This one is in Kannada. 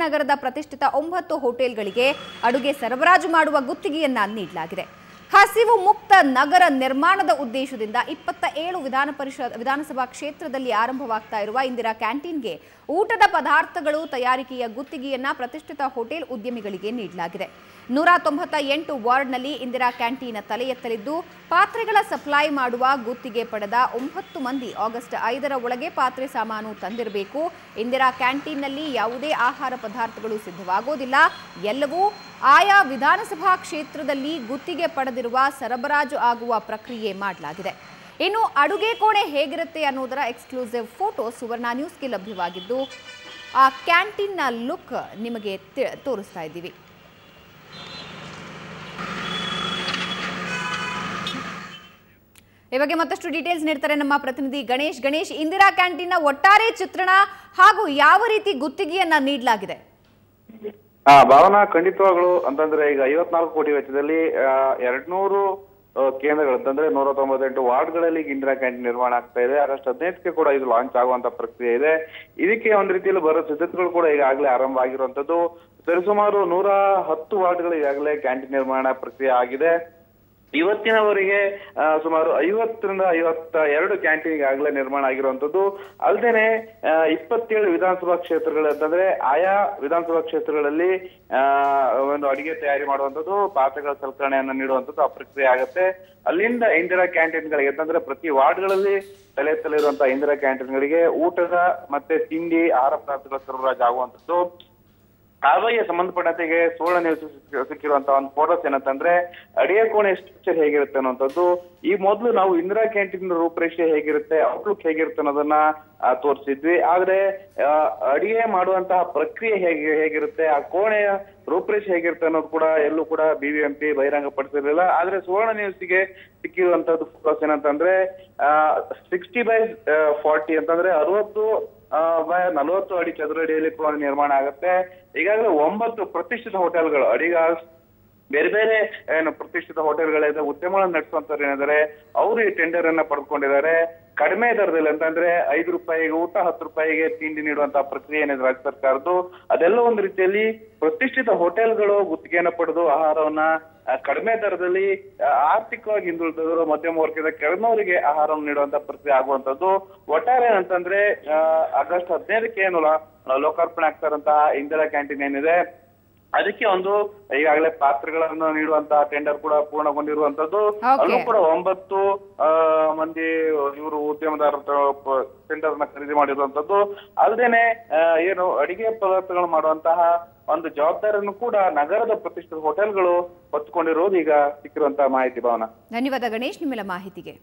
ನಗರದ ಪ್ರತಿಷ್ಠಿತ 9 ಹೋಟೆಲ್ಗಳಿಗೆ ಅಡುಗೆ ಸರಬರಾಜು ಮಾಡುವ ಗುತ್ತಿಗೆಯನ್ನ ನೀಡಲಾಗಿದೆ. ಹಸಿವು ಮುಕ್ತ ನಗರ ನಿರ್ಮಾಣದ ಉದ್ದೇಶದಿಂದ 27 ವಿಧಾನಸಭಾ ಕ್ಷೇತ್ರದಲ್ಲಿ ಆರಂಭವಾಗ್ತಾ ಇರುವ ಇಂದಿರಾ ಕ್ಯಾಂಟೀನ್ಗೆ ಊಟದ ಪದಾರ್ಥಗಳು ತಯಾರಿಕೆಯ ಗುತ್ತಿಗೆಯನ್ನ ಪ್ರತಿಷ್ಠಿತ ಹೋಟೆಲ್ ಉದ್ಯಮಿಗಳಿಗೆ ನೀಡಲಾಗಿದೆ. 198 ವಾರ್ಡ್ನಲ್ಲಿ ಇಂದಿರಾ ಕ್ಯಾಂಟೀನ್ ತಲೆ ಎತ್ತಲಿದ್ದು ಪಾತ್ರೆಗಳ ಸಪ್ಲೈ ಮಾಡುವ ಗುತ್ತಿಗೆ ಪಡೆದ 9 ಮಂದಿ ಆಗಸ್ಟ್ 5ರ ಒಳಗೆ ಪಾತ್ರೆ ಸಾಮಾನು ತಂದಿರಬೇಕು. ಇಂದಿರಾ ಕ್ಯಾಂಟೀನ್ನಲ್ಲಿ ಯಾವುದೇ ಆಹಾರ ಪದಾರ್ಥಗಳು ಸಿದ್ಧವಾಗೋದಿಲ್ಲ. ಎಲ್ಲವೂ ಆಯಾ ವಿಧಾನಸಭಾ ಕ್ಷೇತ್ರದಲ್ಲಿ ಗುತ್ತಿಗೆ ಪಡೆದಿರುವ ಸರಬರಾಜು ಆಗುವ ಪ್ರಕ್ರಿಯೆ ಮಾಡಲಾಗಿದೆ. ಇನ್ನು ಅಡುಗೆ ಕೋಣೆ ಹೇಗಿರುತ್ತೆ ಅನ್ನೋದರ ಎಕ್ಸ್ಕ್ಲೂಸಿವ್ ಫೋಟೋ ಸುವರ್ಣ ನ್ಯೂಸ್ಗೆ ಲಭ್ಯವಾಗಿದ್ದು ಆ ಕ್ಯಾಂಟೀನ್ನ ಲುಕ್ ನಿಮಗೆ ತೋರಿಸ್ತಾ ಇದ್ದೀವಿ. ಈ ಬಗ್ಗೆ ಮತ್ತಷ್ಟು ಡೀಟೇಲ್ಸ್ ನೀಡ್ತಾರೆ ನಮ್ಮ ಪ್ರತಿನಿಧಿ ಗಣೇಶ್. ಇಂದಿರಾ ಕ್ಯಾಂಟೀನ್ನ ಒಟ್ಟಾರೆ ಚಿತ್ರಣ ಹಾಗೂ ಯಾವ ರೀತಿ ಗುತ್ತಿಗೆಯನ್ನ ನೀಡಲಾಗಿದೆ? ಭಾವನಾ, ಖಂಡಿತವಾಗ್ಲು ಅಂತಂದ್ರೆ ಈಗ 54 ಕೋಟಿ ವೆಚ್ಚದಲ್ಲಿ 200 ಕೇಂದ್ರಗಳು ಅಂತಂದ್ರೆ 198 ವಾರ್ಡ್ಗಳಲ್ಲಿ ಇಂದಿರಾ ಕ್ಯಾಂಟೀನ್ ನಿರ್ಮಾಣ ಆಗ್ತಾ ಇದೆ. ಆಗಸ್ಟ್ 15ಕ್ಕೆ ಕೂಡ ಇದು ಲಾಂಚ್ ಆಗುವಂತ ಪ್ರಕ್ರಿಯೆ ಇದೆ. ಇದಕ್ಕೆ ಒಂದ್ ರೀತಿಯಲ್ಲಿ ಬರೋ ಸಿದ್ಧತೆಗಳು ಕೂಡ ಈಗಾಗಲೇ ಆರಂಭ ಆಗಿರುವಂತದ್ದು. ಸರಿಸುಮಾರು 110 ವಾರ್ಡ್ಗಳು ಈಗಾಗಲೇ ಕ್ಯಾಂಟೀನ್ ನಿರ್ಮಾಣ ಪ್ರಕ್ರಿಯೆ ಆಗಿದೆ. ಇವತ್ತಿನವರೆಗೆ ಸುಮಾರು 50ರಿಂದ 52 ಕ್ಯಾಂಟೀನ್ ಈಗಾಗಲೇ ನಿರ್ಮಾಣ ಆಗಿರುವಂತದ್ದು. ಅಲ್ಲದೆ 27 ವಿಧಾನಸಭಾ ಕ್ಷೇತ್ರಗಳು ಅಂತಂದ್ರೆ ಆಯಾ ವಿಧಾನಸಭಾ ಕ್ಷೇತ್ರಗಳಲ್ಲಿ ಒಂದು ಅಡಿಗೆ ತಯಾರಿ ಮಾಡುವಂತದ್ದು, ಪಾತ್ರೆಗಳ ಸಲಕರಣೆಯನ್ನ ನೀಡುವಂತದ್ದು ಆ ಪ್ರಕ್ರಿಯೆ ಆಗುತ್ತೆ. ಅಲ್ಲಿಂದ ಇಂದಿರಾ ಕ್ಯಾಂಟೀನ್ಗಳಿಗೆ ಅಂತಂದ್ರೆ ಪ್ರತಿ ವಾರ್ಡ್ಗಳಲ್ಲಿ ತಲೆ ಎತ್ತಲಿರುವಂತಹ ಇಂದಿರಾ ಕ್ಯಾಂಟೀನ್ಗಳಿಗೆ ಊಟದ ಮತ್ತೆ ತಿಂಡಿ ಆಹಾರ ಪದಾರ್ಥಗಳ ಸರಬರಾಜು ಆಗುವಂತದ್ದು. ಕಾವೇರಿಗೆ ಸಂಬಂಧಪಟ್ಟಂತೆಗೆ ಸುವರ್ಣ ನ್ಯೂಸ್ ಸಿಕ್ಕಿರುವಂತಹ ಒಂದು ಫೋಟೋಸ್ ಏನಂತಂದ್ರೆ ಅಡಿಗೆ ಕೋಣೆ ಸ್ಟ್ರಕ್ಚರ್ ಹೇಗಿರುತ್ತೆ ಅನ್ನೋಂಥದ್ದು. ಈ ಮೊದಲು ನಾವು ಇಂದಿರಾ ಕ್ಯಾಂಟೀನ್ ರೂಪರೇಷೆ ಹೇಗಿರುತ್ತೆ, ಔಟ್ಲುಕ್ ಹೇಗಿರುತ್ತೆ ಅನ್ನೋದನ್ನ ತೋರಿಸಿದ್ವಿ. ಆದ್ರೆ ಅಡಿಗೆ ಮಾಡುವಂತಹ ಪ್ರಕ್ರಿಯೆ ಹೇಗಿರುತ್ತೆ, ಆ ಕೋಣೆಯ ರೂಪರೇಷೆ ಹೇಗಿರುತ್ತೆ ಅನ್ನೋದು ಕೂಡ ಎಲ್ಲೂ ಕೂಡ BBMP ಬಹಿರಂಗ ಪಡಿಸಿರ್ಲಿಲ್ಲ. ಆದ್ರೆ ಸುವರ್ಣ ನ್ಯೂಸ್ಗೆ ಸಿಕ್ಕಿರುವಂತದ್ದು ಫೋಟೋಸ್ ಏನಂತಂದ್ರೆ 60/40 ಅಂತಂದ್ರೆ 60/40 ಅಡಿ ಚದುರ ಅಡಿಯಲ್ಲಿ ಕೂಡ ನಿರ್ಮಾಣ ಆಗುತ್ತೆ. ಈಗಾಗಲೇ 9 ಪ್ರತಿಷ್ಠಿತ ಹೋಟೆಲ್ಗಳು ಬೇರೆ ಬೇರೆ ಏನು ಪ್ರತಿಷ್ಠಿತ ಹೋಟೆಲ್ಗಳಿಂದ ಉದ್ಯಮಗಳನ್ನು ನಡೆಸುವಂತವ್ರು ಏನಿದ್ದಾರೆ ಅವರು ಈ ಟೆಂಡರ್ ಅನ್ನ ಪಡೆದುಕೊಂಡಿದ್ದಾರೆ. ಕಡಿಮೆ ದರದಲ್ಲಿ ಅಂತಂದ್ರೆ 5 ರೂಪಾಯಿಗೆ ಊಟ 10 ರೂಪಾಯಿಗೆ ತಿಂಡಿ ನೀಡುವಂತಹ ಪ್ರಕ್ರಿಯೆ ಏನಿದೆ ರಾಜ್ಯ ಸರ್ಕಾರದ್ದು, ಅದೆಲ್ಲ ಒಂದು ರೀತಿಯಲ್ಲಿ ಪ್ರತಿಷ್ಠಿತ ಹೋಟೆಲ್ಗಳು ಗುತ್ತಿಗೆಯನ್ನು ಪಡೆದು ಆಹಾರವನ್ನ ಕಡಿಮೆ ದರದಲ್ಲಿ ಆರ್ಥಿಕವಾಗಿ ಹಿಂದುಳಿದವರು ಮಧ್ಯಮ ವರ್ಗದ ಕೆಳನವರಿಗೆ ಆಹಾರವನ್ನು ನೀಡುವಂತ ಪ್ರಕ್ರಿಯೆ ಆಗುವಂತದ್ದು. ಒಟ್ಟಾರೆ ಏನಂತಂದ್ರೆ ಆಗಸ್ಟ್ 15ಕ್ಕೆ ಏನು ಲೋಕಾರ್ಪಣೆ ಆಗ್ತಾ ಇರುವಂತಹ ಇಂದಿರಾ ಕ್ಯಾಂಟೀನ್ ಏನಿದೆ ಅದಕ್ಕೆ ಒಂದು ಈಗಾಗಲೇ ಪಾತ್ರೆಗಳನ್ನು ನೀಡುವಂತಹ ಟೆಂಡರ್ ಕೂಡ ಪೂರ್ಣಗೊಂಡಿರುವಂತದ್ದು. ಅಲ್ಲೂ ಕೂಡ 9 ಮಂದಿ ಇವರು ಉದ್ಯಮದಾರರ ಟೆಂಡರ್ ನ ಖರೀದಿ ಮಾಡಿರುವಂತದ್ದು. ಅಲ್ಲದೇನೆ ಏನು ಅಡಿಗೆ ಪದಾರ್ಥಗಳು ಮಾಡುವಂತಹ ಒಂದು ಜವಾಬ್ದಾರಿಯನ್ನು ಕೂಡ ನಗರದ ಪ್ರತಿಷ್ಠಿತ ಹೋಟೆಲ್ಗಳು ಹೊತ್ತುಕೊಂಡಿರೋದು ಈಗ ಸಿಕ್ಕಿರುವಂತಹ ಮಾಹಿತಿ. ಭಾವನಾ, ಧನ್ಯವಾದ ಗಣೇಶ್ ನಿಮ್ಮೆಲ್ಲ ಮಾಹಿತಿಗೆ.